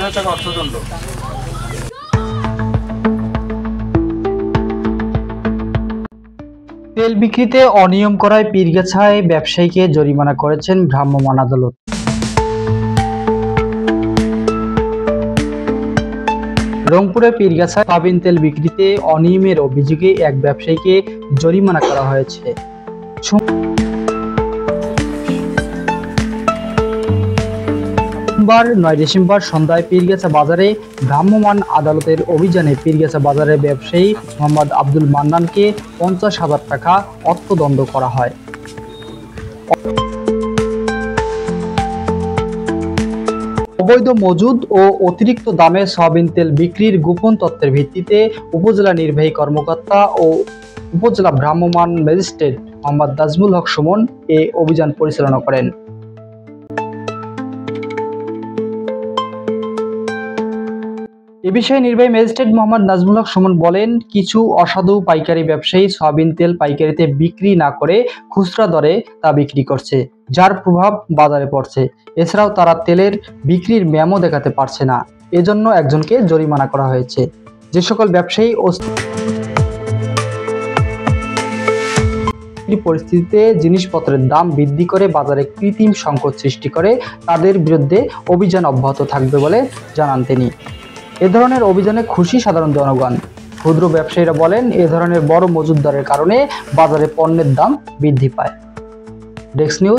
5000 টাকা অর্থদণ্ড। তেল বিক্রিতে অনিয়ম করায় পীরগাছায় ব্যবসায়ীকে জরিমানা করেছেন ভ্রাম্যমাণ আদালত। রংপুরের পীরগাছায় সয়াবিন তেল বিক্রিতে অনিয়মের অভিযোগে এক ব্যবসায়ীকে জরিমানা করা হয়েছে। সোমবার 9 ডিসেম্বর সন্ধ্যায় পীরগাছা বাজারে ভ্রাম্যমাণ আদালতের অভিযানে পীরগাছা বাজারের ব্যবসায়ী মোহাম্মদ আব্দুল মান্নানকে 50,000 টাকা অর্থদণ্ড করা হয়। অবৈধ মজুদ ও অতিরিক্ত দামে সয়াবিন তেল বিক্রির গোপন তথ্যের ভিত্তিতে উপজেলা নির্বাহী কর্মকর্তা ও উপজেলা ভ্রাম্যমাণ ম্যাজিস্ট্রেট মোহাম্মদ নাজমুল হক সুমন এ অভিযান পরিচালনা করেন। এ বিষয়ে নির্বাহী ম্যাজিস্ট্রেট মোহাম্মদ নাজমুল হক সুমন বলেন, কিছু অসাধু পাইকারি ব্যবসায়ী সয়াবিন তেল পাইকারিতে বিক্রি না করে খুচরা দরে তা বিক্রি করছে, যার প্রভাব বাজারে পড়ছে। এছাড়াও তারা তেলের বিক্রির মেমো দেখাতে পারছে না, এজন্য একজনকে জরিমানা করা হয়েছে। যে সকল ব্যবসায়ী পরিস্থিতিতে জিনিসপত্রের দাম বৃদ্ধি করে বাজারে কৃত্রিম সংকট সৃষ্টি করে, তাদের বিরুদ্ধে অভিযান অব্যাহত থাকবে বলে জানান তিনি। এ ধরনের অভিযানে খুশি সাধারণ জনগণ। ক্ষুদ্র ব্যবসায়ীরা বলেন, এ ধরনের বড় মজুতদারের কারণে বাজারে পণ্যের দাম বৃদ্ধি পায়। Desk news.